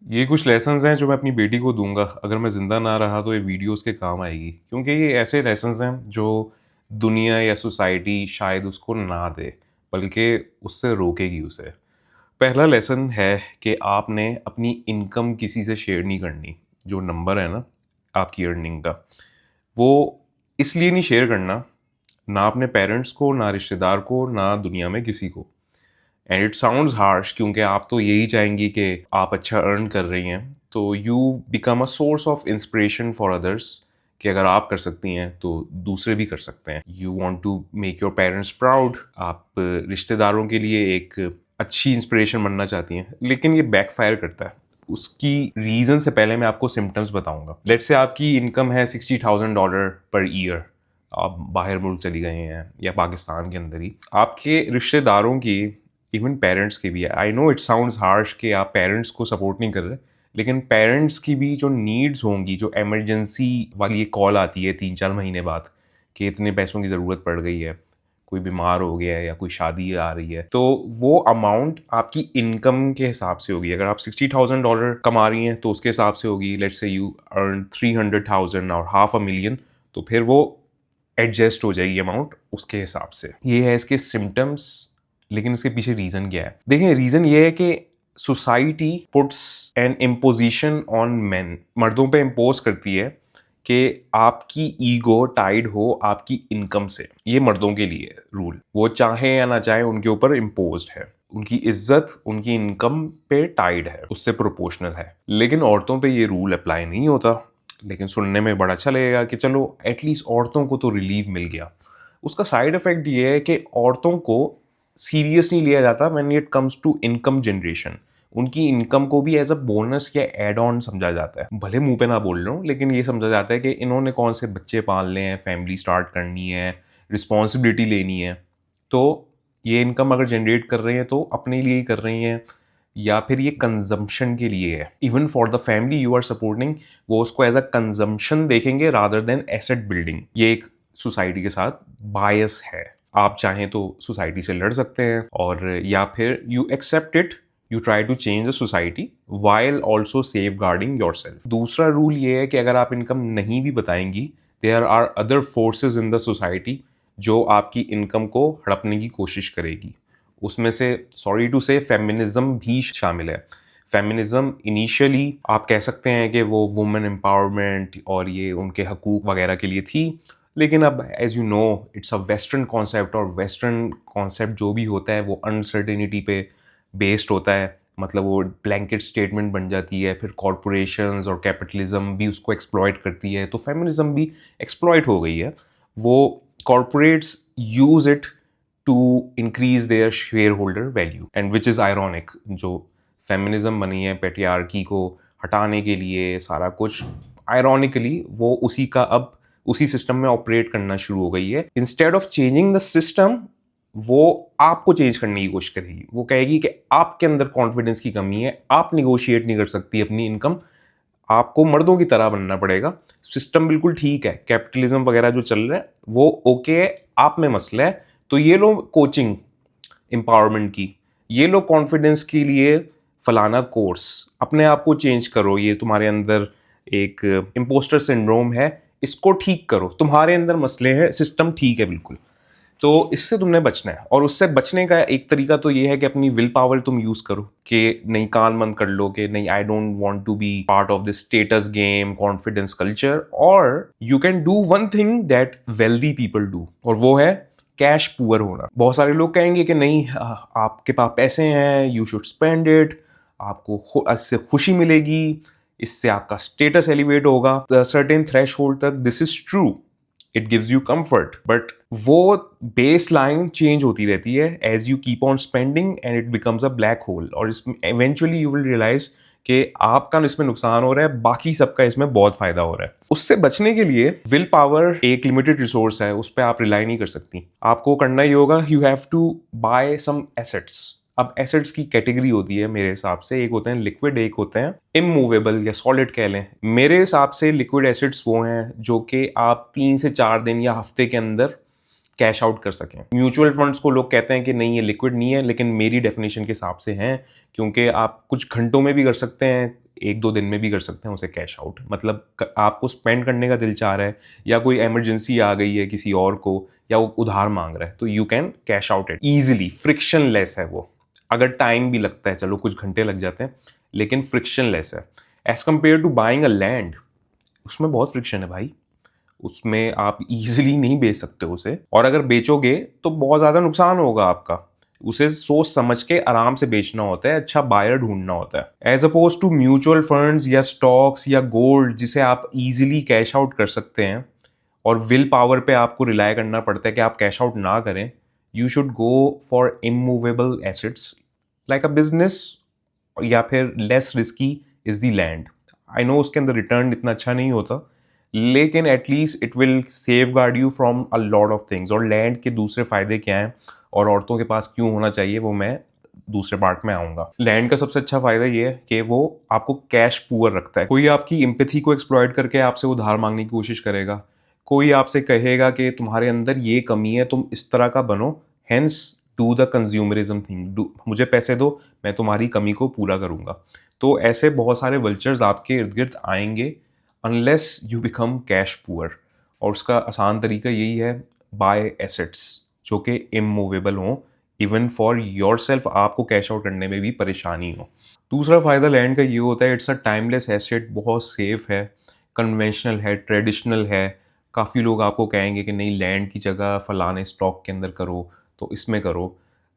ये कुछ लेसन्स हैं जो मैं अपनी बेटी को दूंगा। अगर मैं ज़िंदा ना रहा तो ये वीडियो उसके काम आएगी, क्योंकि ये ऐसे लेसन्स हैं जो दुनिया या सोसाइटी शायद उसको ना दे, बल्कि उससे रोकेगी उसे। पहला लेसन है कि आपने अपनी इनकम किसी से शेयर नहीं करनी। जो नंबर है ना आपकी अर्निंग का, वो इसलिए नहीं शेयर करना, ना अपने पेरेंट्स को, ना रिश्तेदार को, ना दुनिया में किसी को। एंड इट साउंड्स हार्श, क्योंकि आप तो यही चाहेंगी कि आप अच्छा अर्न कर रही हैं, तो you become a source of inspiration for others, कि अगर आप कर सकती हैं तो दूसरे भी कर सकते हैं। You want to make your parents proud, आप रिश्तेदारों के लिए एक अच्छी इंस्पिरेशन बनना चाहती हैं, लेकिन ये बैकफायर करता है। उसकी रीज़न से पहले मैं आपको सिम्टम्स बताऊंगा। लेट से आपकी इनकम है $60,000 पर ईयर, आप बाहर मुल्क चली गए हैं या पाकिस्तान के अंदर ही। आपके रिश्तेदारों की, इवन पेरेंट्स की भी, I know it sounds harsh कि आप पेरेंट्स को सपोर्ट नहीं कर रहे, लेकिन पेरेंट्स की भी जो नीड्स होंगी, जो इमरजेंसी वाली एक कॉल आती है 3-4 महीने बाद कि इतने पैसों की ज़रूरत पड़ गई है, कोई बीमार हो गया है या कोई शादी आ रही है, तो वो अमाउंट आपकी इनकम के हिसाब से होगी। अगर आप $60,000 कमा रही हैं तो उसके हिसाब से होगी। लेट्स से यू अर्न 300,000 और $500,000, तो फिर वो एडजस्ट हो जाएगी अमाउंट उसके हिसाब से। ये है इसके सिम्टम्स। लेकिन इसके पीछे रीजन क्या है? देखिए, रीजन ये है कि society puts N imposition on main, मर्दों पे इम्पोज करती है कि आपकी ईगो टाइड हो आपकी इनकम से। ये मर्दों के लिए रूल, वो चाहे या ना चाहे उनके ऊपर इम्पोज्ड है। उनकी इज्जत उनकी इनकम पे टाइड है, उससे प्रोपोर्शनल है। लेकिन औरतों पे ये रूल अप्लाई नहीं होता। लेकिन सुनने में बड़ा अच्छा लगेगा कि चलो एटलीस्ट औरतों को तो रिलीफ मिल गया। उसका साइड इफेक्ट ये है कि औरतों को सीरियस नहीं लिया जाता when it comes to income generation. उनकी इनकम को भी एज अ बोनस या एड ऑन समझा जाता है। भले मुंह पे ना बोल रहा हूँ, लेकिन ये समझा जाता है कि इन्होंने कौन से बच्चे पालने हैं, फैमिली स्टार्ट करनी है, रिस्पॉन्सिबिलिटी लेनी है, तो ये इनकम अगर जनरेट कर रहे हैं तो अपने लिए ही कर रही हैं, या फिर ये कंजम्पशन के लिए है। Even for the family you are supporting, वो उसको एज अ कंजम्पशन देखेंगे रादर देन एसेट बिल्डिंग। ये एक सोसाइटी के साथ बायस है। आप चाहें तो सोसाइटी से लड़ सकते हैं, और या फिर you accept it, you try to change the society while also safeguarding yourself. दूसरा रूल ये है कि अगर आप इनकम नहीं भी बताएंगी, there are other forces in the society जो आपकी इनकम को हड़पने की कोशिश करेगी। उसमें से सॉरी टू से फेमिनिज्म भी शामिल है। फेमिनिज्म इनिशियली आप कह सकते हैं कि वो वुमेन एम्पावरमेंट और ये उनके हकूक वगैरह के लिए थी, लेकिन अब as you know it's a western concept, और वेस्टर्न कॉन्सेप्ट जो भी होता है वो अनसर्टेनिटी पे बेस्ड होता है। मतलब वो ब्लैंकेट स्टेटमेंट बन जाती है, फिर कॉरपोरेशंस और कैपिटलिज्म भी उसको एक्सप्लॉइट करती है, तो फेमिनिज्म भी एक्सप्लॉइट हो गई है। वो corporates use it to increase their shareholder value, and which is ironic. जो फेमिनिज्म बनी है पेट्रियार्की को हटाने के लिए, सारा कुछ आयरॉनिकली वो उसी का अब उसी सिस्टम में ऑपरेट करना शुरू हो गई है। Instead of changing the system, वो आपको चेंज करने की कोशिश करेगी। वो कहेगी कि आपके अंदर कॉन्फिडेंस की कमी है, आप निगोशिएट नहीं कर सकती अपनी इनकम, आपको मर्दों की तरह बनना पड़ेगा। सिस्टम बिल्कुल ठीक है, कैपिटलिज्म वगैरह जो चल रहा है वो ओके है, आप में मसला है, तो ये लो कोचिंग एम्पावरमेंट की, ये लो कॉन्फिडेंस के लिए फलाना कोर्स, अपने आप को चेंज करो, ये तुम्हारे अंदर एक इम्पोस्टर सिंड्रोम है, इसको ठीक करो, तुम्हारे अंदर मसले हैं, सिस्टम ठीक है बिल्कुल। तो इससे तुमने बचना है, और उससे बचने का एक तरीका तो ये है कि अपनी विल पावर तुम यूज करो, कि नहीं कान बंद कर लो कि नहीं, I don't want to be part of this status game confidence culture. और you can do one thing that wealthy people do, और वो है कैश पुअर होना। बहुत सारे लोग कहेंगे कि नहीं, आपके पास पैसे हैं, यू शुड स्पेंड इट, आपको इससे खुशी मिलेगी, इससे आपका स्टेटस एलिवेट होगा सर्टेन थ्रेश होल्ड तक। This is true, it gives you comfort, but वो बेस लाइन चेंज होती रहती है as you keep on spending, and it becomes a black hole. और इसमें इवेंचुअली यू विल रियलाइज कि आपका इसमें नुकसान हो रहा है, बाकी सबका इसमें बहुत फायदा हो रहा है। उससे बचने के लिए विल पावर एक लिमिटेड रिसोर्स है, उस पर आप रिलाई नहीं कर सकती। आपको करना ही होगा, you have to buy some assets. अब एसेट्स की कैटेगरी होती है मेरे हिसाब से, एक होते हैं लिक्विड, एक होते हैं इमूवेबल या सॉलिड कह लें। मेरे हिसाब से लिक्विड एसेट्स वो हैं जो कि आप 3 से 4 दिन या हफ्ते के अंदर कैश आउट कर सकें। म्यूचुअल फंड्स को लोग कहते हैं कि नहीं ये लिक्विड नहीं है, लेकिन मेरी डेफिनेशन के हिसाब से हैं, क्योंकि आप कुछ घंटों में भी कर सकते हैं, एक दो दिन में भी कर सकते हैं उसे कैश आउट। मतलब आपको स्पेंड करने का दिल चाह रहा है या कोई इमरजेंसी आ गई है किसी और को, या वो उधार मांग रहा है, तो you can cash out it easily. Friction less है वो, अगर टाइम भी लगता है, चलो कुछ घंटे लग जाते हैं, लेकिन फ्रिक्शन लेस है as compared to buying a land. उसमें बहुत फ्रिक्शन है भाई, उसमें आप इजीली नहीं बेच सकते उसे, और अगर बेचोगे तो बहुत ज़्यादा नुकसान होगा आपका। उसे सोच समझ के आराम से बेचना होता है, अच्छा बायर ढूंढना होता है, as opposed to mutual funds या स्टॉक्स या गोल्ड, जिसे आप इजीली कैश आउट कर सकते हैं और विल पावर पे आपको रिलाय करना पड़ता है कि आप कैश आउट ना करें। You should go for immovable assets like a business, या फिर less risky is the land. I know उसके अंदर रिटर्न इतना अच्छा नहीं होता, लेकिन at least it will save guard you from a lot of things. और लैंड के दूसरे फायदे क्या हैं और औरतों के पास क्यों होना चाहिए, वो मैं दूसरे पार्ट में आऊंगा। लैंड का सबसे अच्छा फायदा ये है कि वो आपको कैश पुअर रखता है। कोई आपकी एम्पैथी को एक्सप्लॉइट करके आपसे उधार मांगने की कोशिश करेगा, कोई आपसे कहेगा कि तुम्हारे अंदर ये कमी है, तुम इस तरह का बनो, hence do the consumerism thing, मुझे पैसे दो, मैं तुम्हारी कमी को पूरा करूंगा। तो ऐसे बहुत सारे वल्चर्स आपके इर्द गिर्द आएंगे unless you become cash poor. और उसका आसान तरीका यही है, बाय एसेट्स जो कि इमूवेबल हों, इवन फॉर योर सेल्फ, आपको कैश आउट करने में भी परेशानी हो। दूसरा फ़ायदा लैंड का ये होता है, इट्स अ टाइमलेस एसेट, बहुत सेफ है, कन्वेंशनल है, ट्रेडिशनल है। काफ़ी लोग आपको कहेंगे कि नहीं लैंड की जगह फलाने स्टॉक के अंदर करो, तो इसमें करो।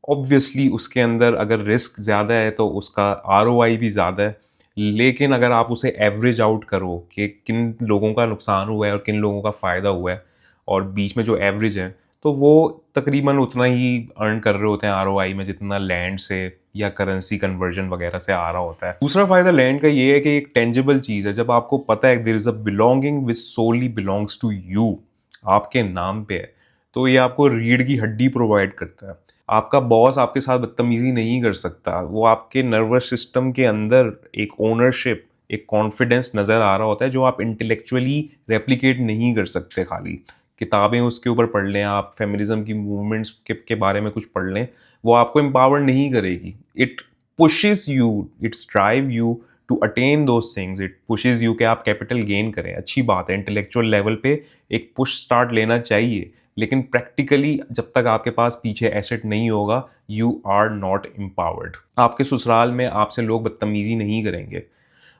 ऑब्वियसली उसके अंदर अगर रिस्क ज़्यादा है तो उसका आरओआई भी ज़्यादा है, लेकिन अगर आप उसे एवरेज आउट करो कि किन लोगों का नुकसान हुआ है और किन लोगों का फ़ायदा हुआ है, और बीच में जो एवरेज है, तो वो तकरीबन उतना ही अर्न कर रहे होते हैं आरओआई में जितना लैंड से या करेंसी कन्वर्जन वगैरह से आ रहा होता है। दूसरा फायदा लैंड का ये है कि एक टेंजिबल चीज़ है। जब आपको पता है there is a belonging which solely belongs to you, आपके नाम पे है, तो ये आपको रीढ़ की हड्डी प्रोवाइड करता है। आपका बॉस आपके साथ बदतमीजी नहीं कर सकता, वो आपके नर्वस सिस्टम के अंदर एक ओनरशिप, एक कॉन्फिडेंस नज़र आ रहा होता है जो आप इंटेलेक्चुअली रेप्लिकेट नहीं कर सकते। खाली किताबें उसके ऊपर पढ़ लें, आप फेमिनिज्म की मूवमेंट्स के बारे में कुछ पढ़ लें, वो आपको एम्पावर नहीं करेगी। It pushes you, it's drive you to attain those things, it pushes you कि आप कैपिटल गेन करें। अच्छी बात है, इंटेलेक्चुअल लेवल पे एक पुश स्टार्ट लेना चाहिए, लेकिन प्रैक्टिकली जब तक आपके पास पीछे एसेट नहीं होगा, यू आर नॉट एम्पावर्ड। आपके ससुराल में आपसे लोग बदतमीजी नहीं करेंगे,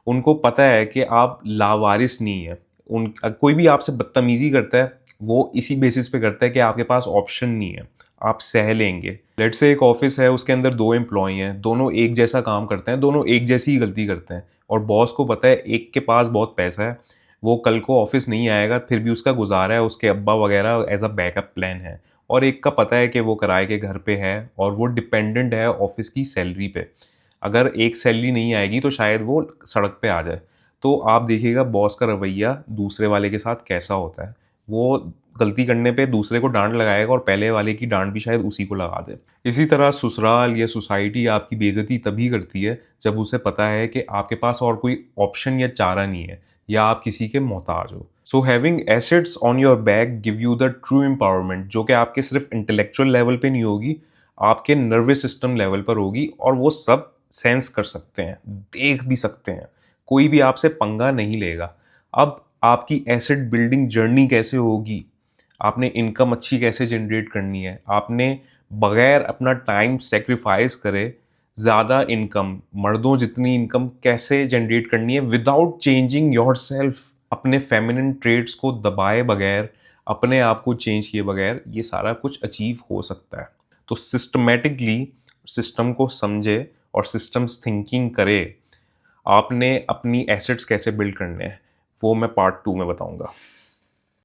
उनको पता है कि आप लावारिस नहीं है। उन कोई भी आपसे बदतमीजी करता है, वो इसी बेसिस पे करता है कि आपके पास ऑप्शन नहीं है, आप सह लेंगे। लेट से एक ऑफिस है, उसके अंदर दो एम्प्लॉय हैं, दोनों एक जैसा काम करते हैं, दोनों एक जैसी ही गलती करते हैं, और बॉस को पता है एक के पास बहुत पैसा है, वो कल को ऑफिस नहीं आएगा, फिर भी उसका गुजारा है, उसके अब्बा वगैरह एज अ बैकअप प्लान है। और एक का पता है कि वो किराए के घर पे है और वो डिपेंडेंट है ऑफिस की सैलरी पे, अगर एक सैलरी नहीं आएगी तो शायद वो सड़क पे आ जाए। तो आप देखिएगा बॉस का रवैया दूसरे वाले के साथ कैसा होता है, वो गलती करने पे दूसरे को डांट लगाएगा और पहले वाले की डांट भी शायद उसी को लगा दे। इसी तरह ससुराल या सोसाइटी आपकी बेइज्जती तभी करती है जब उसे पता है कि आपके पास और कोई ऑप्शन या चारा नहीं है, या आप किसी के मोहताज हो। So having assets on your back give you the true empowerment, जो कि आपके सिर्फ इंटेलेक्चुअल लेवल पे नहीं होगी, आपके नर्वस सिस्टम लेवल पर होगी, और वो सब सेंस कर सकते हैं, देख भी सकते हैं, कोई भी आपसे पंगा नहीं लेगा। अब आपकी एसेट बिल्डिंग जर्नी कैसे होगी, आपने इनकम अच्छी कैसे जनरेट करनी है, आपने बगैर अपना टाइम सेक्रीफाइस करे ज़्यादा इनकम, मर्दों जितनी इनकम कैसे जनरेट करनी है विदाउट चेंजिंग योर सेल्फ, अपने फेमिनिन ट्रेड्स को दबाए बगैर, अपने आप को चेंज किए बगैर, ये सारा कुछ अचीव हो सकता है। तो सिस्टमेटिकली सिस्टम को समझे और सिस्टम्स थिंकिंग करे। आपने अपनी एसेट्स कैसे बिल्ड करने हैं, वो मैं पार्ट 2 में बताऊंगा।